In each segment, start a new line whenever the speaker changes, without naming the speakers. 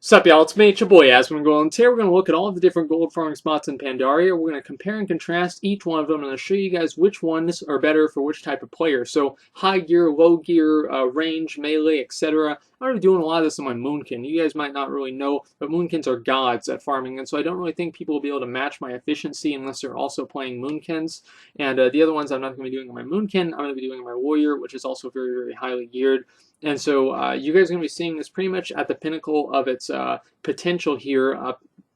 Sup y'all, it's me, it's your boy Asmongold, and today we're going to look at all of the different gold farming spots in Pandaria. We're going to compare and contrast each one of them, and I'm going to show you guys which ones are better for which type of player. So, high gear, low gear, range, melee, etc. I'm going to be doing a lot of this on my Moonkin. You guys might not really know, but Moonkins are gods at farming, and so I don't really think people will be able to match my efficiency unless they're also playing Moonkins. And the other ones I'm not going to be doing on my Moonkin, I'm going to be doing on my Warrior, which is also very, very highly geared. And so you guys are going to be seeing this pretty much at the pinnacle of its potential here,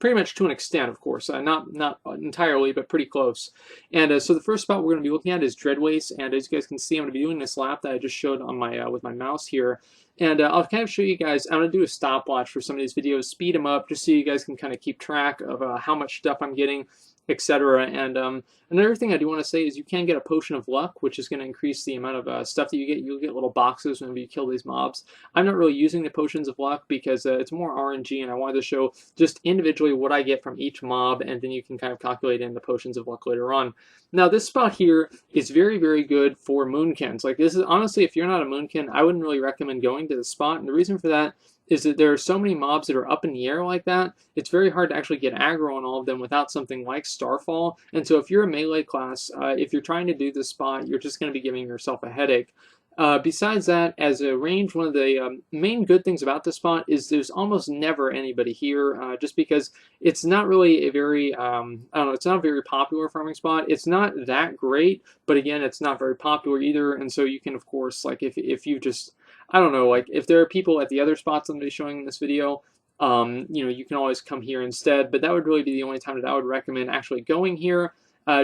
pretty much to an extent, of course. Not entirely, but pretty close. And so the first spot we're going to be looking at is Dreadwaste. And as you guys can see, I'm going to be doing this lap that I just showed on my with my mouse here. And I'll kind of show you guys, I'm going to do a stopwatch for some of these videos, speed them up, just so you guys can kind of keep track of how much stuff I'm getting, etc. And another thing I do want to say is you can get a potion of luck, which is going to increase the amount of stuff that you get. You'll get little boxes whenever you kill these mobs. I'm not really using the potions of luck because it's more RNG, and I wanted to show just individually what I get from each mob, and then you can kind of calculate in the potions of luck later on. Now, this spot here is very, very good for Moonkins. Like, this is honestly, if you're not a Moonkin, I wouldn't really recommend going to this spot, and the reason for that is that there are so many mobs that are up in the air like that, it's very hard to actually get aggro on all of them without something like Starfall. And so if you're a melee class, if you're trying to do this spot, you're just going to be giving yourself a headache. Besides that, as a range, one of the main good things about this spot is there's almost never anybody here, just because it's not really a very, I don't know, it's not a very popular farming spot. It's not that great, but again, it's not very popular either. And so you can, of course, like if you just, I don't know, like if there are people at the other spots I'm going to be showing in this video, you know, you can always come here instead. But that would really be the only time that I would recommend actually going here.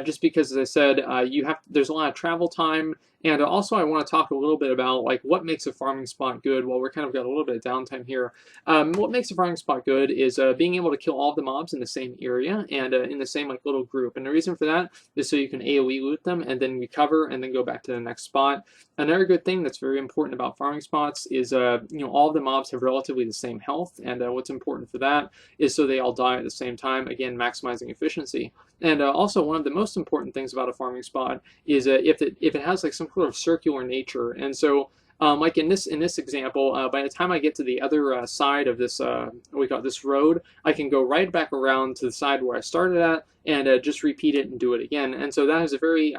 Just because, as I said, there's a lot of travel time, and also I want to talk a little bit about like what makes a farming spot good. While we're kind of got a little bit of downtime here, what makes a farming spot good is being able to kill all the mobs in the same area and in the same like little group. And the reason for that is so you can AOE loot them and then recover and then go back to the next spot. Another good thing that's very important about farming spots is you know, all of the mobs have relatively the same health, and what's important for that is so they all die at the same time. Again, maximizing efficiency. And also, one of the most important things about a farming spot is if it has like some sort of circular nature. And so, like in this example, by the time I get to the other side of this, we call it this road, I can go right back around to the side where I started at and just repeat it and do it again. And so that is a very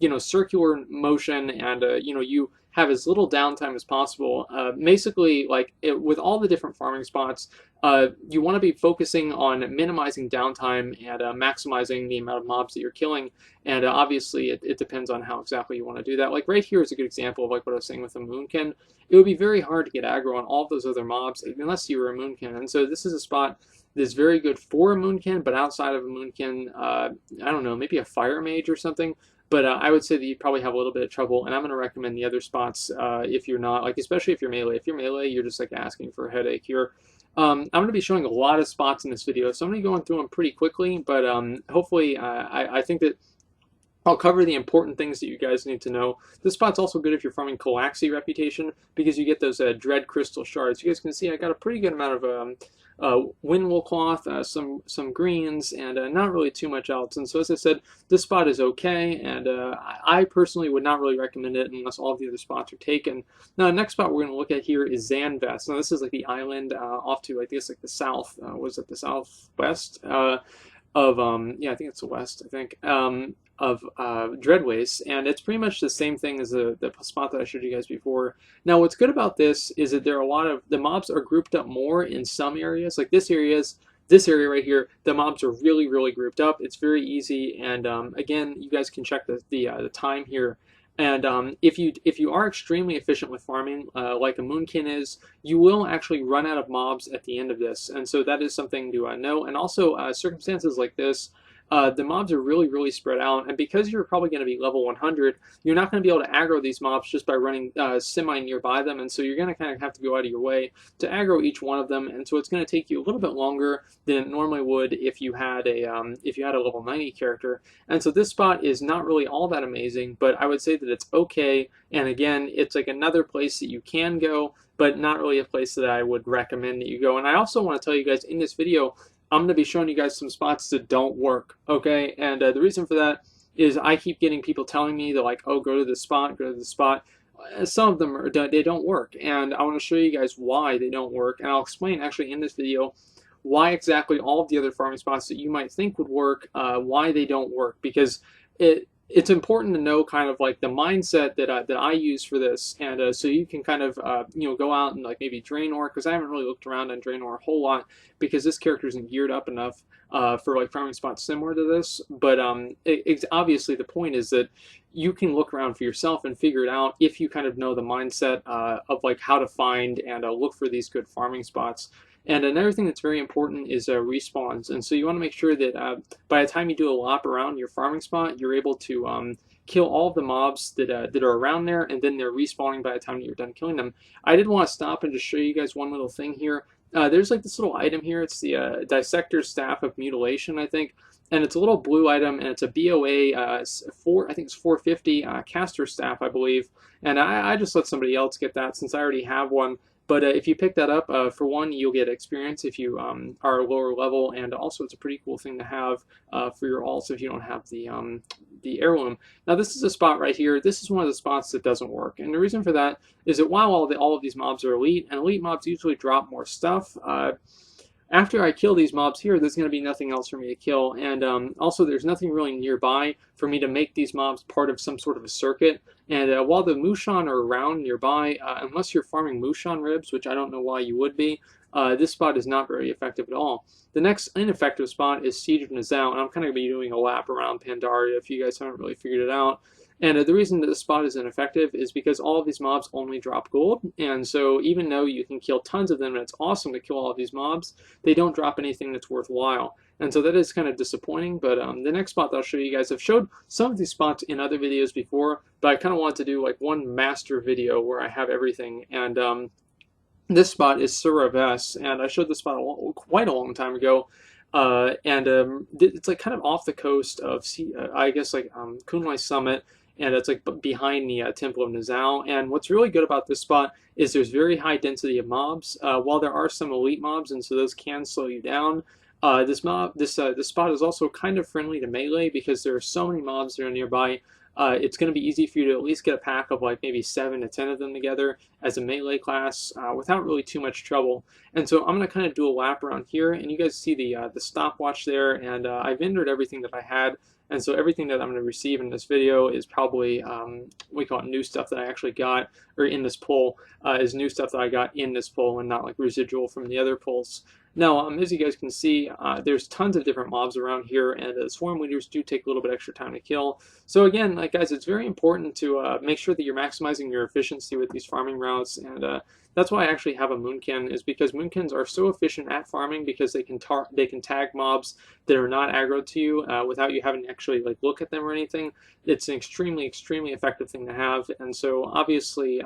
you know, circular motion, and you know, you have as little downtime as possible. Basically, like with all the different farming spots, you want to be focusing on minimizing downtime and maximizing the amount of mobs that you're killing. And obviously, it depends on how exactly you want to do that. Like right here is a good example of like what I was saying with the Moonkin. It would be very hard to get aggro on all of those other mobs unless you were a Moonkin. And so this is a spot that's very good for a Moonkin, but outside of a Moonkin, I don't know, maybe a Fire Mage or something. But I would say that you probably have a little bit of trouble, and I'm going to recommend the other spots if you're not, like, especially if you're melee. If you're melee, you're just like asking for a headache here. I'm going to be showing a lot of spots in this video, so I'm going to be going through them pretty quickly, but hopefully I think that I'll cover the important things that you guys need to know. This spot's also good if you're farming Calaxy reputation, because you get those Dread Crystal Shards. You guys can see I got a pretty good amount of Windwool Cloth, some greens, and not really too much else. And so, as I said, this spot is okay, and I personally would not really recommend it unless all of the other spots are taken. Now, the next spot we're going to look at here is Zan'Vess. Now, this is like the island off to, I guess, like the south. Was it the southwest of, yeah, I think it's the west, I think, of Dreadwaste, and it's pretty much the same thing as the spot that I showed you guys before. Now, what's good about this is that there are a lot of, the mobs are grouped up more in some areas. Like this area right here, the mobs are really, really grouped up. It's very easy, and again, you guys can check the time here. And if you are extremely efficient with farming, like a Moonkin is, you will actually run out of mobs at the end of this, and so that is something to know. And also, circumstances like this, the mobs are really, really spread out, and because you're probably going to be level 100, you're not going to be able to aggro these mobs just by running semi-nearby them, and so you're going to kind of have to go out of your way to aggro each one of them, and so it's going to take you a little bit longer than it normally would if you had a level 90 character. And so this spot is not really all that amazing, but I would say that it's okay, and again, it's like another place that you can go, but not really a place that I would recommend that you go. And I also want to tell you guys in this video, I'm going to be showing you guys some spots that don't work, okay? And the reason for that is I keep getting people telling me, they're like, oh, go to this spot, go to this spot. some of them they don't work, and I want to show you guys why they don't work, and I'll explain actually in this video why exactly all of the other farming spots that you might think would work, why they don't work, because it's important to know kind of like the mindset that I use for this, and so you can kind of go out and like maybe Draenor, because I haven't really looked around on Draenor a whole lot because this character isn't geared up enough for like farming spots similar to this. But obviously the point is that you can look around for yourself and figure it out if you kind of know the mindset of like how to find and look for these good farming spots. And another thing that's very important is respawns. And so you want to make sure that by the time you do a lap around your farming spot, you're able to kill all of the mobs that are around there, and then they're respawning by the time you're done killing them. I did want to stop and just show you guys one little thing here. There's like this little item here. It's the Dissector's Staff of Mutilation, I think. And it's a little blue item, and it's a BOA I think it's 450 caster staff, I believe. And I just let somebody else get that since I already have one. But if you pick that up, for one, you'll get experience if you are lower level, and also it's a pretty cool thing to have for your alts if you don't have the heirloom. Now this is a spot right here. This is one of the spots that doesn't work, and the reason for that is that while all of these mobs are elite, and elite mobs usually drop more stuff, after I kill these mobs here, there's going to be nothing else for me to kill, and also there's nothing really nearby for me to make these mobs part of some sort of a circuit. And while the Mushan are around nearby, unless you're farming Mushan ribs, which I don't know why you would be, this spot is not very effective at all. The next ineffective spot is Siege of Nizao, and I'm kind of going to be doing a lap around Pandaria if you guys haven't really figured it out. And the reason that this spot is ineffective is because all of these mobs only drop gold, and so even though you can kill tons of them, and it's awesome to kill all of these mobs, they don't drop anything that's worthwhile. And so that is kind of disappointing, but the next spot that I'll show you guys, I've showed some of these spots in other videos before, but I kind of want to do like one master video where I have everything, and this spot is Sra'Vess, and I showed this spot quite a long time ago. It's like kind of off the coast of, I guess, like Kunlai Summit, and it's like behind the Temple of Nizao. And what's really good about this spot is there's very high density of mobs. While there are some elite mobs, and so those can slow you down, this spot is also kind of friendly to melee because there are so many mobs that are nearby. It's going to be easy for you to at least get a pack of like maybe 7 to 10 of them together as a melee class without really too much trouble. And so I'm going to kind of do a lap around here, and you guys see the stopwatch there, and I've entered everything that I had. And so everything that I'm going to receive in this video is probably, we call it new stuff that I actually got, or in this pull, is new stuff that I got in this pull and not like residual from the other pulls. Now, as you guys can see, there's tons of different mobs around here, and the swarm leaders do take a little bit extra time to kill. So again, like guys, it's very important to make sure that you're maximizing your efficiency with these farming routes, and that's why I actually have a Moonkin, is because Moonkins are so efficient at farming because they can tag mobs that are not aggro to you without you having to actually like look at them or anything. It's an extremely effective thing to have, and so obviously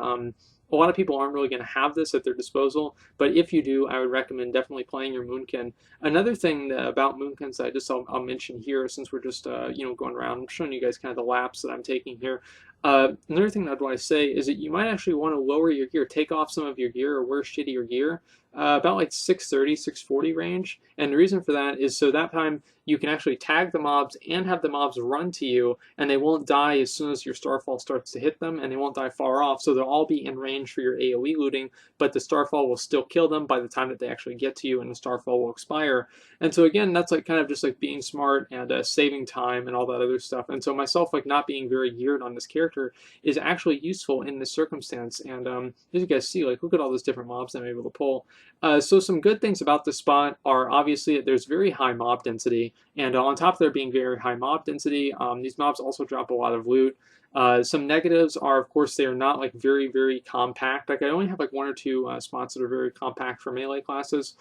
a lot of people aren't really going to have this at their disposal, but if you do, I would recommend definitely playing your Moonkin. Another thing about Moonkins that I'll mention here, since we're just going around, I'm showing you guys kind of the laps that I'm taking here. Another thing that I'd want to say is that you might actually want to lower your gear, take off some of your gear, or wear shittier gear, about like 630, 640 range. And the reason for that is so that time you can actually tag the mobs and have the mobs run to you, and they won't die as soon as your Starfall starts to hit them, and they won't die far off, so they'll all be in range for your AoE looting, but the Starfall will still kill them by the time that they actually get to you, and the Starfall will expire. And so again, that's like kind of just like being smart and saving time and all that other stuff. And so myself like not being very geared on this character is actually useful in this circumstance. And as you guys see, like look at all those different mobs I'm able to pull. So some good things about this spot are obviously that there's very high mob density, and on top of there being very high mob density, these mobs also drop a lot of loot. Some negatives are, of course, they are not like very compact. Like I only have like 1 or 2 spots that are very compact for melee classes,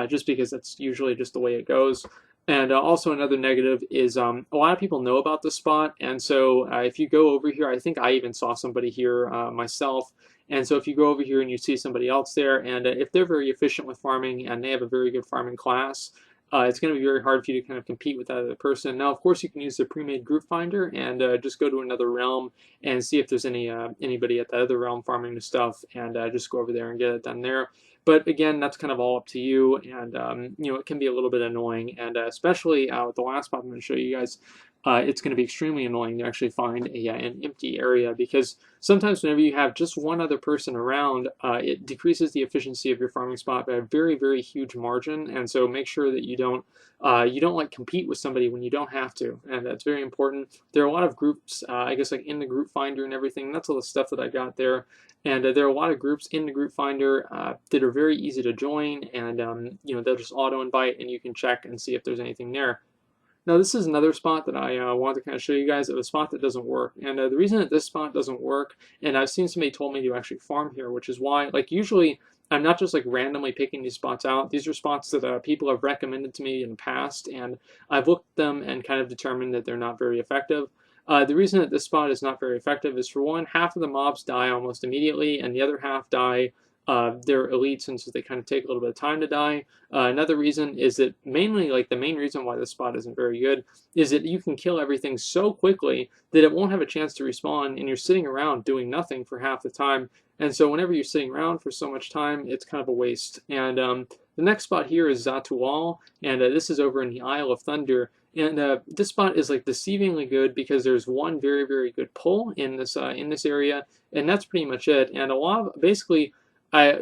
just because that's usually just the way it goes. And also another negative is a lot of people know about this spot, and so if you go over here, I think I even saw somebody here myself. And so if you go over here and you see somebody else there, and if they're very efficient with farming and they have a very good farming class, it's going to be very hard for you to kind of compete with that other person. Now, of course, you can use the pre-made group finder and just go to another realm and see if there's anybody at that other realm farming the stuff, and just go over there and get it done there. But again, that's kind of all up to you, and it can be a little bit annoying, and especially with the last spot I'm going to show you guys. it's going to be extremely annoying to actually find an empty area, because sometimes whenever you have just one other person around, it decreases the efficiency of your farming spot by a very, very huge margin. And so make sure that you don't like compete with somebody when you don't have to, and that's very important. There are a lot of groups, I guess, like in the group finder and everything. That's all the stuff that I got there. And there are a lot of groups in the group finder that are very easy to join, and they'll just auto invite, and you can check and see if there's anything there. Now, this is another spot that I wanted to kind of show you guys of a spot that doesn't work. And the reason that this spot doesn't work, and I've seen somebody told me to actually farm here, which is why, like, usually I'm not just like randomly picking these spots out. These are spots that people have recommended to me in the past, and I've looked at them and kind of determined that they're not very effective. The reason that this spot is not very effective is, for one, half of the mobs die almost immediately, and the other half die they're elites, and so they kind of take a little bit of time to die. Another reason is that mainly, like the main reason why this spot isn't very good, is that you can kill everything so quickly that it won't have a chance to respawn, and you're sitting around doing nothing for half the time. And so whenever you're sitting around for so much time, it's kind of a waste. And the next spot here is Zatual, and this is over in the Isle of Thunder. And this spot is like deceivingly good because there's one very, very good pull in this area, and that's pretty much it. And a lot of, basically,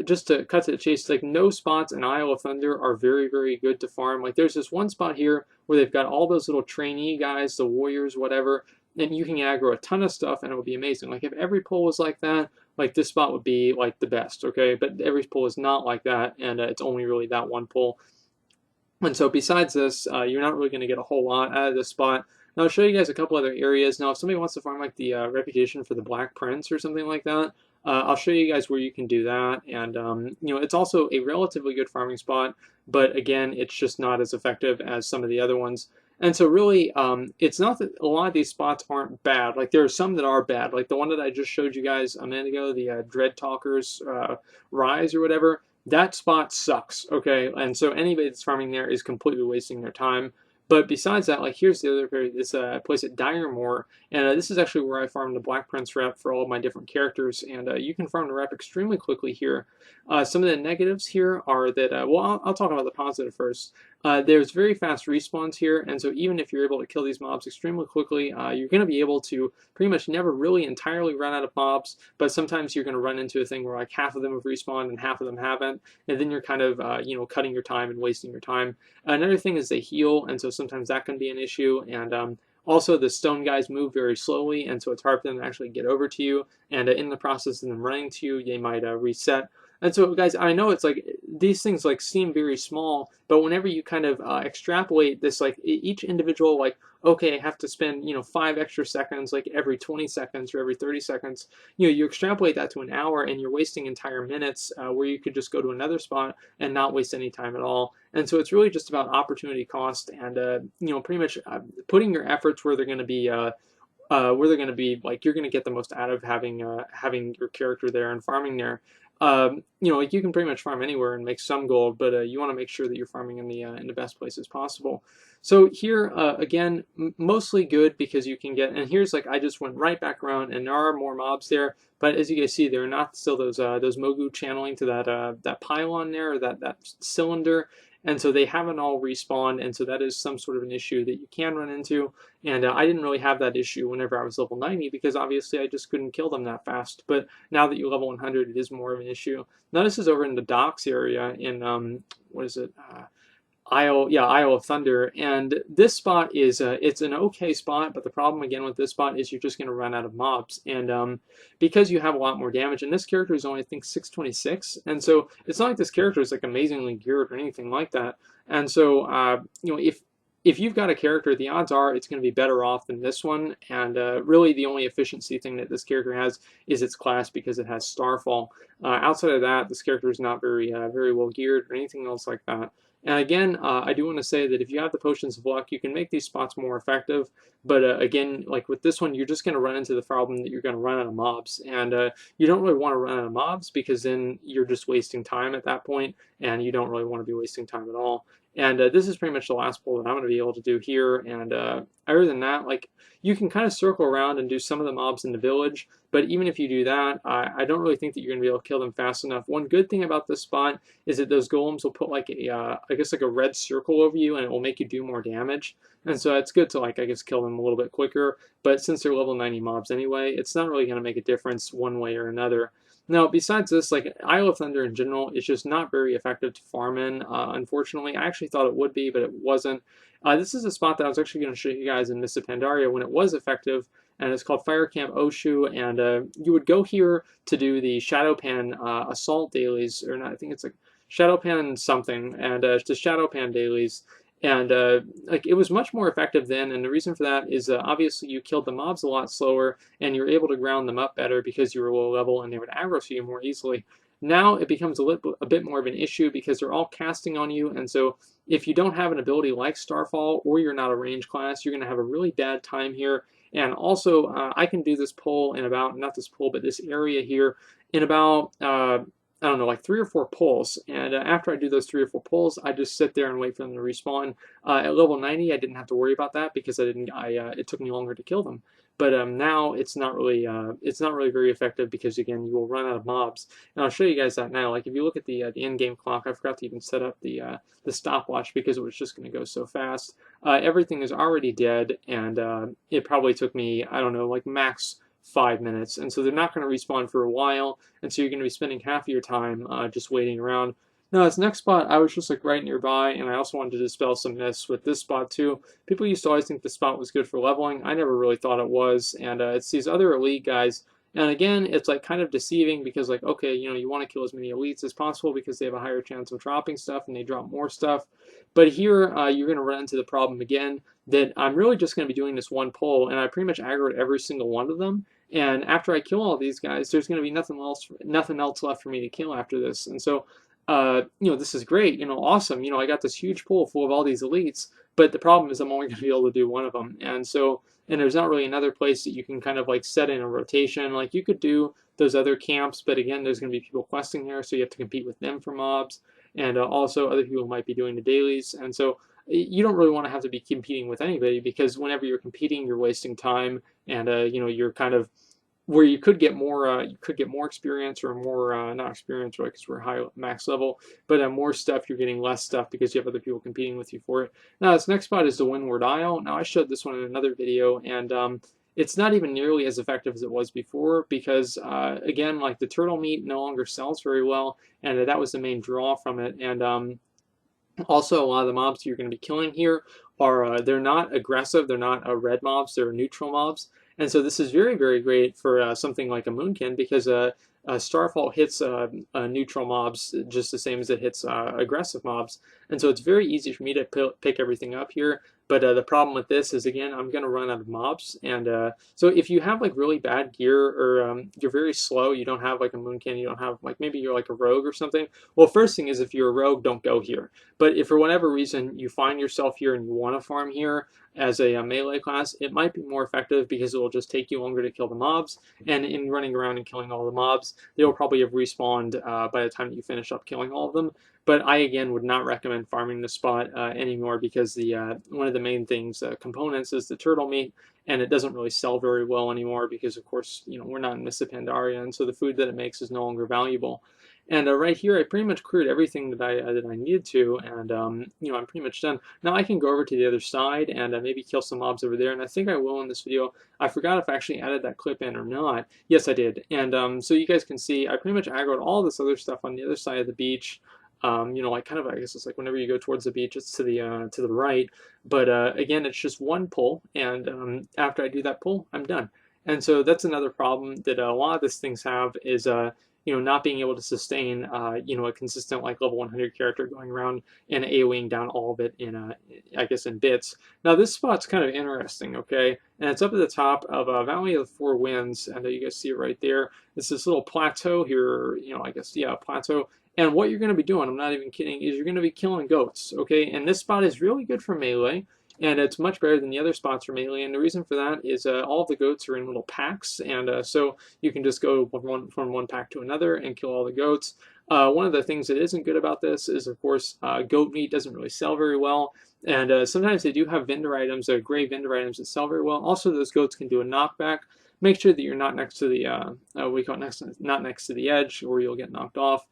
just to cut to the chase, like no spots in Isle of Thunder are very, very good to farm. Like there's this one spot here where they've got all those little trainee guys, the warriors, whatever, and you can aggro a ton of stuff and it would be amazing. Like if every pull was like that, like this spot would be like the best, okay? But every pull is not like that, and it's only really that one pull. And so besides this, you're not really going to get a whole lot out of this spot. Now I'll show you guys a couple other areas. Now if somebody wants to farm like the reputation for the Black Prince or something like that, I'll show you guys where you can do that. And it's also a relatively good farming spot, but again, it's just not as effective as some of the other ones. And so really, it's not that a lot of these spots aren't bad. Like there are some that are bad, like the one that I just showed you guys a minute ago, the Dread Talker's Rise or whatever. That spot sucks, okay? And so anybody that's farming there is completely wasting their time. But besides that, like here's the other this place at Diremore, and this is actually where I farm the Black Prince rep for all of my different characters, and you can farm the rep extremely quickly here. Some of the negatives here are that, well, I'll talk about the positive first. There's very fast respawns here, and so even if you're able to kill these mobs extremely quickly, you're going to be able to pretty much never really entirely run out of mobs, but sometimes you're going to run into a thing where like half of them have respawned and half of them haven't, and then you're kind of, cutting your time and wasting your time. Another thing is they heal, and so sometimes that can be an issue, and also, the stone guys move very slowly, and so it's hard for them to actually get over to you, and in the process of them running to you, they might reset. And so, guys, I know it's like these things like seem very small, but whenever you kind of extrapolate this, like each individual, like, okay, I have to spend 5 extra seconds, like every 20 seconds or every 30 seconds. You extrapolate that to an hour, and you're wasting entire minutes where you could just go to another spot and not waste any time at all. And so it's really just about opportunity cost, and pretty much putting your efforts where they're going to be. Like you're going to get the most out of having your character there and farming there. Like you can pretty much farm anywhere and make some gold, but you want to make sure that you're farming in the best places possible. So here, again, mostly good because you can get, and here's like I just went right back around, and there are more mobs there, but as you guys see, there are not still those Mogu channeling to that pylon there, or that cylinder. And so they haven't all respawned, and so that is some sort of an issue that you can run into. And I didn't really have that issue whenever I was level 90 because obviously I just couldn't kill them that fast. But now that you level 100, it is more of an issue. Now this is over in the docks area in, what is it? Isle of Thunder, and this spot is it's an okay spot, but the problem again with this spot is you're just going to run out of mobs, and because you have a lot more damage, and this character is only I think 626, and so it's not like this character is like amazingly geared or anything like that, and so if you've got a character, the odds are it's going to be better off than this one, and really the only efficiency thing that this character has is its class because it has Starfall. Outside of that, this character is not very well geared or anything else like that. And again, I do want to say that if you have the Potions of Luck, you can make these spots more effective. But again, like with this one, you're just going to run into the problem that you're going to run out of mobs. And you don't really want to run out of mobs because then you're just wasting time at that point, and you don't really want to be wasting time at all. And this is pretty much the last pull that I'm going to be able to do here. And other than that, like you can kind of circle around and do some of the mobs in the village, but even if you do that, I don't really think that you're going to be able to kill them fast enough. One good thing about this spot is that those golems will put like a, I guess like a red circle over you, and it will make you do more damage. And so it's good to like, I guess, kill them a little bit quicker. But since they're level 90 mobs anyway, it's not really going to make a difference one way or another. Now, besides this, like Isle of Thunder in general is just not very effective to farm in, unfortunately. I actually thought it would be, but it wasn't. This is a spot that I was actually going to show you guys in Mists of Pandaria when it was effective, and it's called Fire Camp Oshu, and you would go here to do the Shadowpan assault dailies, or not, I think it's like Shadowpan something, and the Shadowpan dailies, and like it was much more effective then, and the reason for that is obviously you killed the mobs a lot slower, and you're able to ground them up better because you were low level and they would aggro to you more easily. Now it becomes a bit more of an issue because they're all casting on you, and so if you don't have an ability like Starfall or you're not a range class, you're going to have a really bad time here. And also, I can do this pull in about, not this pull, but this area here in about, I don't know, like 3 or 4 pulls. And after I do those 3 or 4 pulls, I just sit there and wait for them to respawn. At level 90, I didn't have to worry about that because it took me longer to kill them. But now it's not really very effective because again you will run out of mobs. And I'll show you guys that now. Like if you look at the in-game clock, I forgot to even set up the stopwatch because it was just going to go so fast. Everything is already dead, and it probably took me, I don't know, like max 5 minutes. And so they're not going to respawn for a while, and so you're going to be spending half of your time just waiting around. Now, this next spot, I was just like right nearby, and I also wanted to dispel some myths with this spot too. People used to always think this spot was good for leveling. I never really thought it was, and it's these other elite guys. And again, it's like kind of deceiving because like, okay, you know, you want to kill as many elites as possible because they have a higher chance of dropping stuff and they drop more stuff. But here, you're going to run into the problem again that I'm really just going to be doing this one pull, and I pretty much aggroed every single one of them. And after I kill all these guys, there's going to be nothing else left for me to kill after this. And so you know, this is great, you know, awesome. You know, I got this huge pool full of all these elites, but the problem is I'm only going to be able to do one of them. And so, and there's not really another place that you can kind of like set in a rotation. Like you could do those other camps, but again, there's going to be people questing there, so you have to compete with them for mobs. And also other people might be doing the dailies. And so you don't really want to have to be competing with anybody because whenever you're competing, you're wasting time, and you know, you're kind of where you could get more experience, or more not experience, right, because we're high max level, but more stuff. You're getting less stuff because you have other people competing with you for it. Now this next spot is the Windward Isle. Now I showed this one in another video, and it's not even nearly as effective as it was before because again, like the turtle meat no longer sells very well, and that was the main draw from it. And also, a lot of the mobs you're going to be killing here are they're not aggressive, they're not red mobs, they're neutral mobs. And so this is very, very great for something like a Moonkin because Starfall hits neutral mobs just the same as it hits aggressive mobs. And so it's very easy for me to pick everything up here. But the problem with this is, again, I'm going to run out of mobs. And so if you have like really bad gear, or you're very slow, you don't have like a Moonkin, you don't have like, maybe you're like a rogue or something. Well, first thing is, if you're a rogue, don't go here. But if for whatever reason you find yourself here and you want to farm here as a melee class, it might be more effective because it will just take you longer to kill the mobs. And in running around and killing all the mobs, they will probably have respawned by the time that you finish up killing all of them. But I, again, would not recommend farming this spot anymore because the one of the main things, components, is the turtle meat, and it doesn't really sell very well anymore because, of course, you know, we're not in Mists of Pandaria, and so the food that it makes is no longer valuable. And right here, I pretty much cleared everything that I needed to, and you know, I'm pretty much done. Now I can go over to the other side and maybe kill some mobs over there, and I think I will in this video. I forgot if I actually added that clip in or not. Yes, I did. And so you guys can see, I pretty much aggroed all this other stuff on the other side of the beach. You know, like kind of, I guess it's like whenever you go towards the beach, it's to the right. But again, it's just one pull, and after I do that pull, I'm done. And so that's another problem that a lot of these things have is you know, not being able to sustain you know, a consistent like level 100 character going around and AoEing down all of it in I guess in bits. Now this spot's kind of interesting, okay, and it's up at the top of Valley of the Four Winds, and you guys see it right there. It's this little plateau here, you know, I guess, yeah, plateau. And what you're going to be doing, I'm not even kidding, is you're going to be killing goats, okay? And this spot is really good for melee, and it's much better than the other spots for melee. And the reason for that is all of the goats are in little packs, and so you can just go from one pack to another and kill all the goats. One of the things that isn't good about this is, of course, goat meat doesn't really sell very well. And sometimes they do have vendor items, gray vendor items that sell very well. Also, those goats can do a knockback. make sure that you're not next to the we call it not next to the edge, or you'll get knocked off.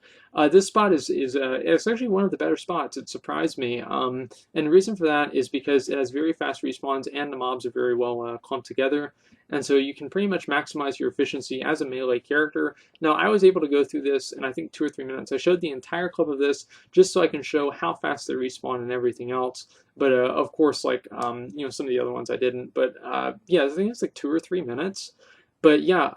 This spot is it's actually one of the better spots. It surprised me, and the reason for that is because it has very fast respawns and the mobs are very well clumped together, and so you can pretty much maximize your efficiency as a melee character. Now, I was able to go through this in I think 2 or 3 minutes. I showed the entire clip of this just so I can show how fast they respawn and everything else. But of course, like you know, some of the other ones I didn't. But yeah, I think it's like 2 or 3 minutes. But yeah,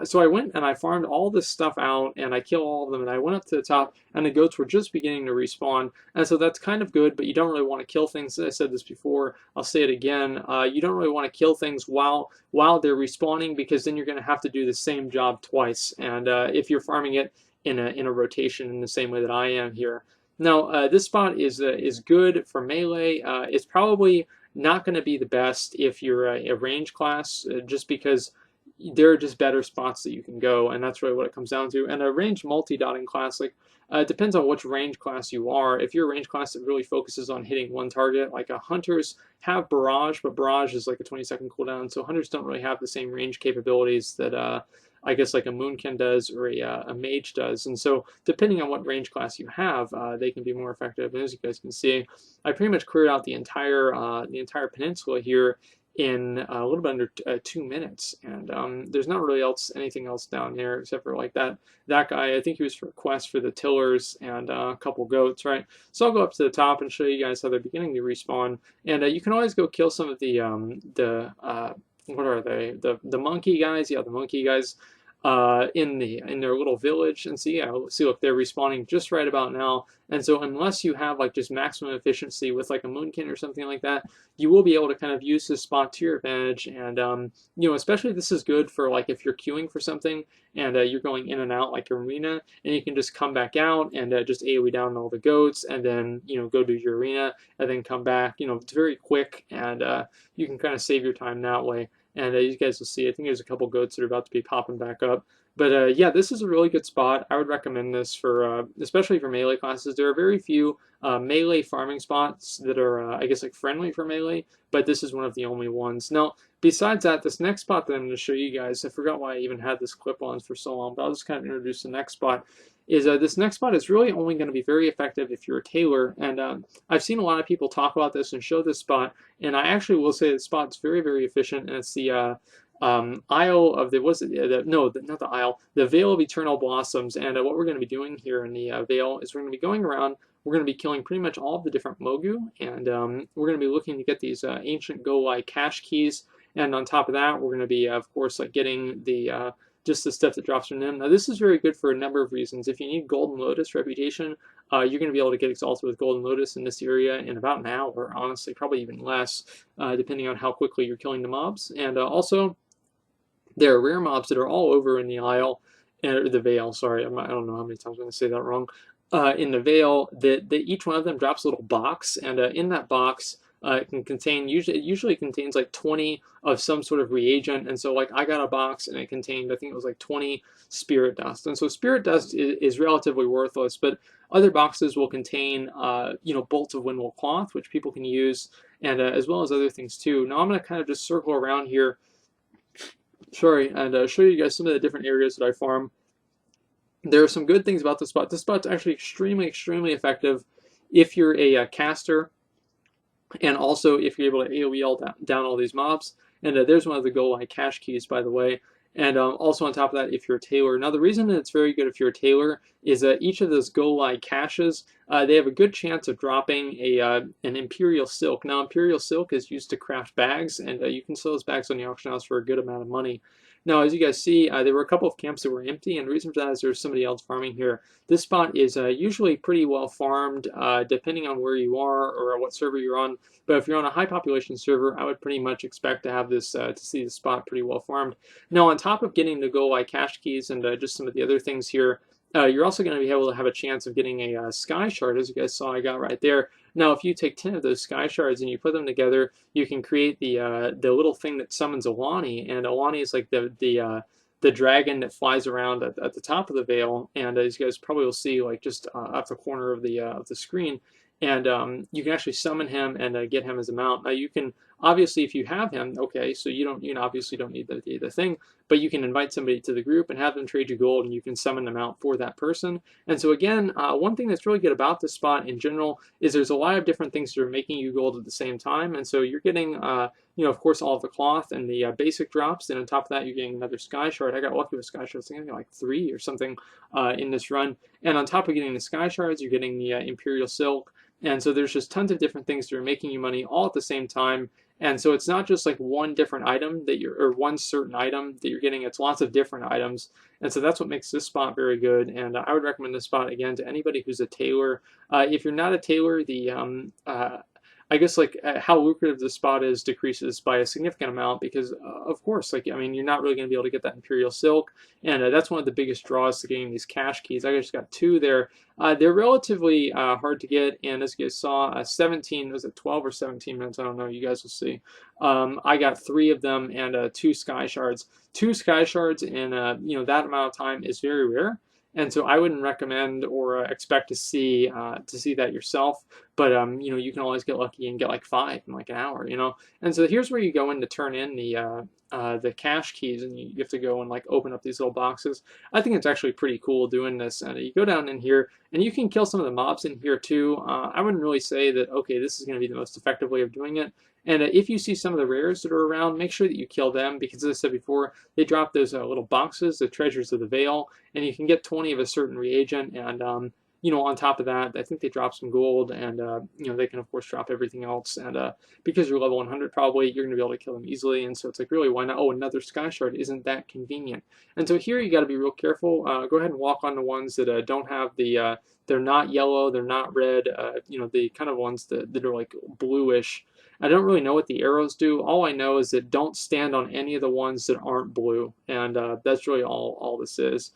so I went and I farmed all this stuff out and I killed all of them and I went up to the top and the goats were just beginning to respawn. And so that's kind of good, but you don't really want to kill things. I said this before, I'll say it again. You don't really want to kill things while they're respawning, because then you're going to have to do the same job twice. And if you're farming it in a rotation in the same way that I am here. Now, this spot is good for melee. It's probably not going to be the best if you're a range class, just because there are just better spots that you can go, and that's really what it comes down to. And a range multi-dotting class, like, it depends on which range class you are. If you're a range class that really focuses on hitting one target, like hunters have barrage, but barrage is like a 20-second cooldown, so hunters don't really have the same range capabilities that I guess like a Moonkin does or a mage does. And so depending on what range class you have, they can be more effective. And as you guys can see, I pretty much cleared out the entire peninsula here in a little bit under 2 minutes, and there's not really anything else down there except for like that guy. I think he was for a quest for the tillers and a couple goats, right? So I'll go up to the top and show you guys how they're beginning to respawn, and you can always go kill some of the what are they, the monkey guys? Yeah, the monkey guys in their little village, and see, look, they're respawning just right about now. And so unless you have like just maximum efficiency with like a Moonkin or something like that, you will be able to kind of use this spot to your advantage. And you know, especially this is good for like if you're queuing for something and you're going in and out like arena, and you can just come back out and just AoE down all the goats, and then you know, go do your arena and then come back. You know, it's very quick, and you can kind of save your time that way. And you guys will see, I think there's a couple goats that are about to be popping back up. But yeah, this is a really good spot. I would recommend this for, especially for melee classes. There are very few melee farming spots that are, I guess, like friendly for melee, but this is one of the only ones. Now, besides that, this next spot that I'm going to show you guys, I forgot why I even had this clip on for so long, but I'll just kind of introduce the next spot. This next spot is really only going to be very effective if you're a tailor, and I've seen a lot of people talk about this and show this spot, and I actually will say the spot's very, very efficient, and it's the Isle of the, not the Isle, the Vale of Eternal Blossoms. And what we're going to be doing here in the Vale is we're going to be going around, we're going to be killing pretty much all of the different Mogu, and we're going to be looking to get these ancient Golai cache keys, and on top of that, we're going to be, of course, like getting the just the stuff that drops from them. Now, this is very good for a number of reasons. If you need Golden Lotus reputation, you're going to be able to get exalted with Golden Lotus in this area in about an hour, honestly, probably even less, depending on how quickly you're killing the mobs. And also, there are rare mobs that are all over in the Isle, or the Vale, sorry, I don't know how many times I'm going to say that wrong, in the Vale, that each one of them drops a little box, and in that box, it can contain, it usually contains like 20 of some sort of reagent. And so like I got a box and it contained, I think it was like 20 spirit dust. And so spirit dust is relatively worthless, but other boxes will contain, you know, bolts of windwool cloth, which people can use, and as well as other things too. Now I'm going to kind of just circle around here, sorry, and show you guys some of the different areas that I farm. There are some good things about this spot. This spot's actually extremely, extremely effective if you're a caster, and also if you're able to AoE down all these mobs. And there's one of the Golai cache keys, by the way. And also on top of that, if you're a tailor. Now, the reason that it's very good if you're a tailor is that each of those Golai caches, they have a good chance of dropping an Imperial Silk. Now, Imperial Silk is used to craft bags, and you can sell those bags on the auction house for a good amount of money. Now, as you guys see, there were a couple of camps that were empty, and the reason for that is there's somebody else farming here. This spot is usually pretty well farmed, depending on where you are or what server you're on. But if you're on a high population server, I would pretty much expect to have this, to see the spot pretty well farmed. Now, on top of getting the Golai cache keys and just some of the other things here, you're also going to be able to have a chance of getting a sky shard, as you guys saw I got right there. Now, if you take 10 of those sky shards and you put them together, you can create the little thing that summons Alani, and Alani is like the dragon that flies around at the top of the Vale, and as you guys probably will see, like just off the corner of the screen. And you can actually summon him and get him as a mount. Now, you can Obviously, if you have him, okay, so you obviously don't need the thing, but you can invite somebody to the group and have them trade you gold, and you can summon them out for that person. And so again, one thing that's really good about this spot in general is there's a lot of different things that are making you gold at the same time, and so you're getting, of course, all of the cloth and the basic drops, and on top of that, you're getting another sky shard. I got lucky with sky shards. I think I got like 3 or something in this run, and on top of getting the sky shards, you're getting the imperial silk, and so there's just tons of different things that are making you money all at the same time. And so it's not just like one different item that you're, or one certain item that you're getting, it's lots of different items. And so that's what makes this spot very good. And I would recommend this spot again to anybody who's a tailor. If you're not a tailor, I guess how lucrative this spot is decreases by a significant amount because, of course, you're not really going to be able to get that imperial silk, and that's one of the biggest draws to getting these cash keys. I just got 2 there. They're relatively hard to get, and as you guys saw, 17, was it 12 or 17 minutes? I don't know. You guys will see. I got 3 of them and 2 sky shards. 2 sky shards in that amount of time is very rare. And so I wouldn't recommend or expect to see that yourself. But you can always get lucky and get like 5 in like an hour, And so here's where you go in to turn in the cash keys, and you have to go and like open up these little boxes. I think it's actually pretty cool doing this. And you go down in here, and you can kill some of the mobs in here too. I wouldn't really say that this is going to be the most effective way of doing it. And if you see some of the rares that are around, make sure that you kill them because, as I said before, they drop those little boxes, the treasures of the Vale, and you can get 20 of a certain reagent. And on top of that, I think they drop some gold, and they can of course drop everything else. And because you're level 100, probably you're going to be able to kill them easily. And so it's like, really, why not? Oh, another sky shard isn't that convenient. And so here you got to be real careful. Go ahead and walk on the ones that don't have the. They're not yellow, they're not red. The kind of ones that are like bluish. I don't really know what the arrows do. All I know is that don't stand on any of the ones that aren't blue, and that's really all this is.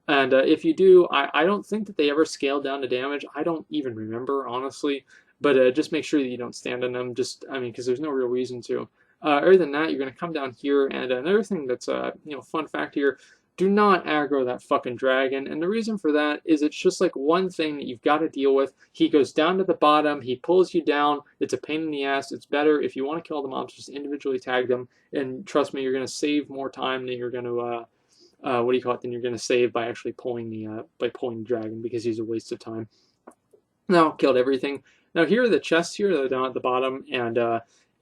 And if you do, I don't think that they ever scale down to damage. I don't even remember, honestly. But just make sure that you don't stand on them. Because there's no real reason to. Other than that, you're going to come down here. And another thing that's, fun fact here, do not aggro that fucking dragon. And the reason for that is it's just like one thing that you've got to deal with. He goes down to the bottom. He pulls you down. It's a pain in the ass. It's better if you want to kill the mobs, just individually tag them. And trust me, you're going to save more time than you're going to... then you're going to save by actually pulling the dragon, because he's a waste of time. Now, killed everything. Now, here are the chests here that are down at the bottom, and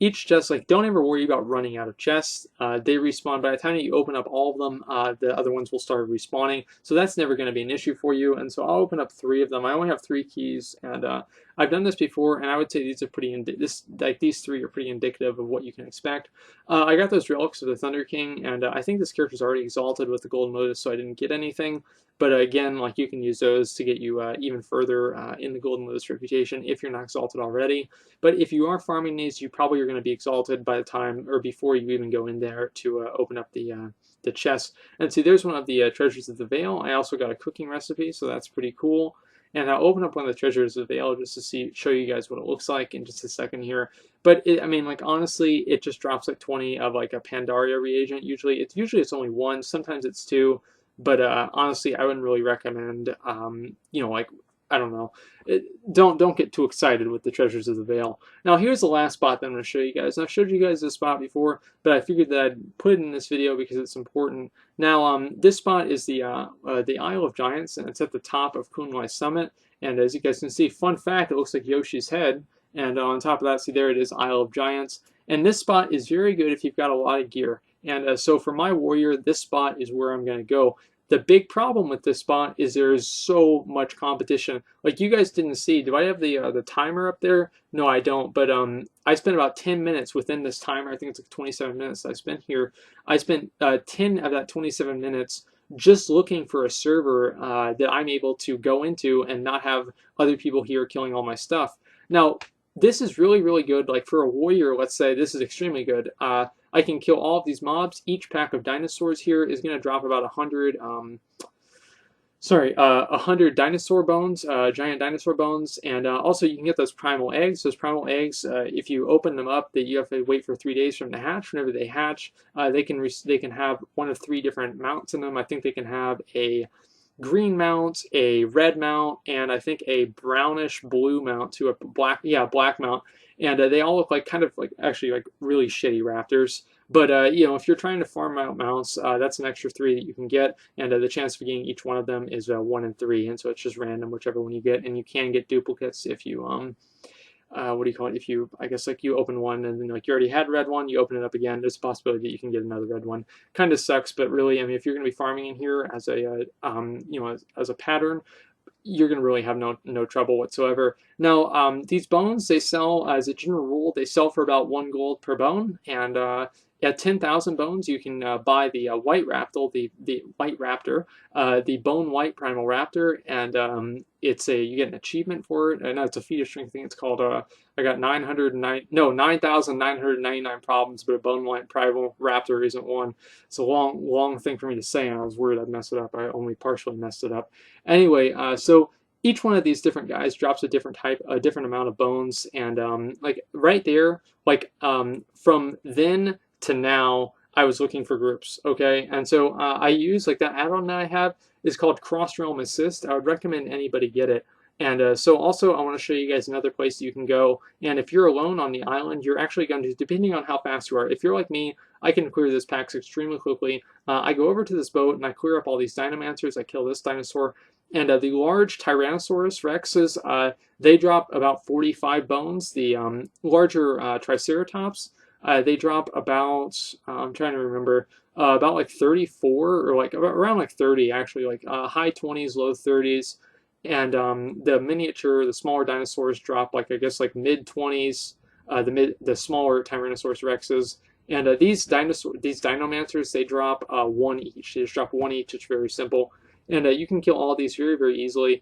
each chest, don't ever worry about running out of chests. They respawn. By the time that you open up all of them, the other ones will start respawning, so that's never going to be an issue for you. And so I'll open up 3 of them. I only have 3 keys, and I've done this before, and I would say these are these 3 are pretty indicative of what you can expect. I got those relics of the Thunder King, and I think this character's already exalted with the Golden Lotus, so I didn't get anything. But again, you can use those to get you even further in the Golden Lotus reputation if you're not exalted already. But if you are farming these, you probably are going to be exalted by the time, or before you even go in there to open up the chest. And see, there's one of the treasures of the Vale. I also got a cooking recipe, so that's pretty cool. And I'll open up one of the treasures of the Vale just to show you guys what it looks like in just a second here. But honestly, it just drops 20 of a Pandaria reagent. Usually it's only 1. Sometimes it's 2. But honestly, I wouldn't really recommend, I don't know. Don't get too excited with the treasures of the Vale. Now, here's the last spot that I'm going to show you guys. And I've showed you guys this spot before, but I figured that I'd put it in this video because it's important. Now, this spot is the Isle of Giants, and it's at the top of Kunlai Summit. And as you guys can see, fun fact, it looks like Yoshi's head. And on top of that, see there it is, Isle of Giants. And this spot is very good if you've got a lot of gear. And so for my warrior, this spot is where I'm going to go. The big problem with this spot is there is so much competition. Like you guys didn't see, do I have the timer up there? No, I don't. But I spent about 10 minutes within this timer. I think it's 27 minutes I spent here. I spent 10 of that 27 minutes just looking for a server that I'm able to go into and not have other people here killing all my stuff. Now, this is really, really good. For a warrior, let's say, this is extremely good. I can kill all of these mobs. Each pack of dinosaurs here is going to drop about 100 dinosaur bones, giant dinosaur bones, and also you can get those primal eggs. Those primal eggs, if you open them up, you have to wait for 3 days for them to hatch. Whenever they hatch, they can have one of 3 different mounts in them. I think they can have a green mount, a red mount, and I think a brownish blue mount to a black mount. And they all look like kind of like actually like really shitty raptors. But you know, if you're trying to farm out mounts, that's an extra 3 that you can get, and the chance of getting each one of them is 1 in 3, and so it's just random whichever one you get, and you can get duplicates if you what do you call it? If you, I guess, like you open one and then like you already had red one, you open it up again. There's a possibility that you can get another red one. Kind of sucks, but really, I mean, if you're going to be farming in here as a you know, as a pattern, you're going to really have no trouble whatsoever. Now, these bones, they sell, as a general rule, they sell for about 1 gold per bone, and at 10,000 bones, you can buy the white raptor, the white raptor, the bone white primal raptor, and you get an achievement for it. No, it's a feat of strength thing. It's called I got 9,999 problems, but a bone white primal raptor isn't one. It's a long thing for me to say, and I was worried I'd mess it up. I only partially messed it up. Anyway, so each one of these different guys drops a different amount of bones, and like right there, like from then to now, I was looking for groups, okay? And so I use, like, that add-on that I have is called Cross Realm Assist. I would recommend anybody get it. And so also I want to show you guys another place you can go. And if you're alone on the island, you're actually going to, depending on how fast you are, if you're like me, I can clear this packs extremely quickly. I go over to this boat and I clear up all these Dinomancers. I kill this dinosaur. And the large Tyrannosaurus Rexes, they drop about 45 bones. The larger Triceratops, they drop about, I'm trying to remember, about like 34 or like around like 30 actually, like high 20s, low 30s. And the smaller dinosaurs drop like, I guess, like mid 20s, the smaller Tyrannosaurus Rexes. And these Dinomancers, they drop 1 each. They just drop 1 each. It's very simple. And you can kill all these very easily.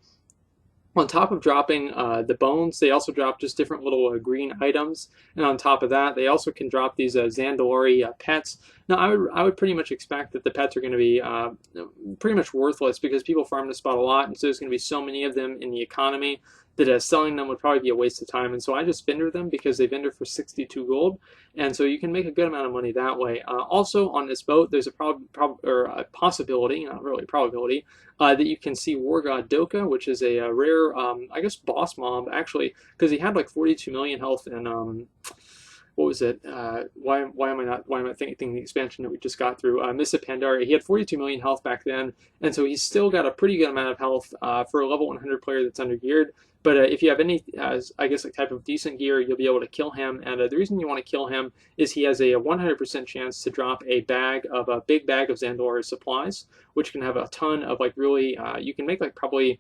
On top of dropping the bones, they also drop just different little green items. And on top of that, they also can drop these Zan'Vess pets. Now, I would pretty much expect that the pets are going to be pretty much worthless because people farm this spot a lot, and so there's going to be so many of them in the economy that selling them would probably be a waste of time. And so I just vendor them because they vendor for 62 gold, and so you can make a good amount of money that way. Also, on this boat, there's a possibility, not really a probability, that you can see War God Doka, which is a rare, I guess, boss mob, actually, because he had like 42 million health and what was it? Why am I thinking the expansion that we just got through? Miss Pandaria. He had 42 million health back then, and so he's still got a pretty good amount of health for a level 100 player that's under geared. But if you have any, I guess, a type of decent gear, you'll be able to kill him. And the reason you want to kill him is he has a 100% chance to drop a big bag of Zan'Vess supplies, which can have a ton of like really. You can make like probably.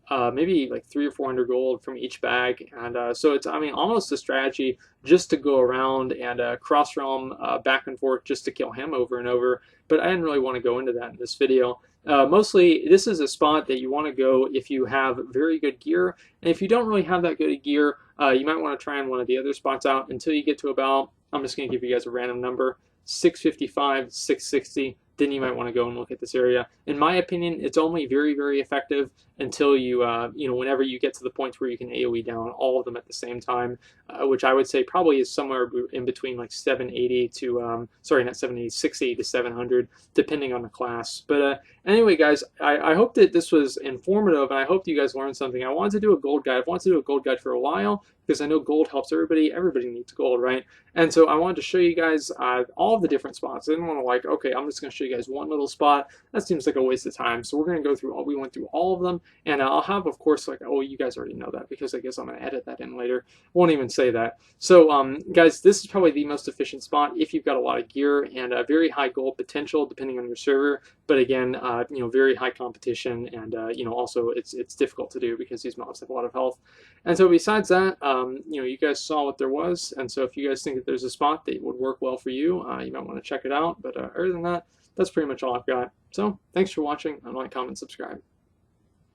Maybe like 300 or 400 gold from each bag, and so it's, I mean, almost a strategy just to go around and cross realm back and forth just to kill him over and over. But I didn't really want to go into that in this video. Mostly, this is a spot that you want to go if you have very good gear, and if you don't really have that good gear, you might want to try on one of the other spots out until you get to about, I'm just going to give you guys a random number, 655, 660. Then you might want to go and look at this area. In my opinion, it's only very effective until you, whenever you get to the point where you can AoE down all of them at the same time, which I would say probably is somewhere in between like 780 to, sorry, not 780, 680 to 700, depending on the class. But anyway, guys, I hope that this was informative, and I hope you guys learned something. I wanted to do a gold guide. I've wanted to do a gold guide for a while because I know gold helps everybody. Everybody needs gold, right? And so I wanted to show you guys all of the different spots. I didn't want to like, okay, I'm just going to show you guys one little spot. That seems like a waste of time. So we're going to go through we went through all of them, and I'll have, of course, like, oh, you guys already know that because I guess I'm going to edit that in later. Won't even say that. So, guys, this is probably the most efficient spot if you've got a lot of gear and a very high gold potential, depending on your server. But again, very high competition, and also it's difficult to do because these mobs have a lot of health. And so besides that, you guys saw what there was, and so if you guys think that there's a spot that would work well for you, you might want to check it out. But other than that, that's pretty much all I've got. So thanks for watching, and like, comment, subscribe.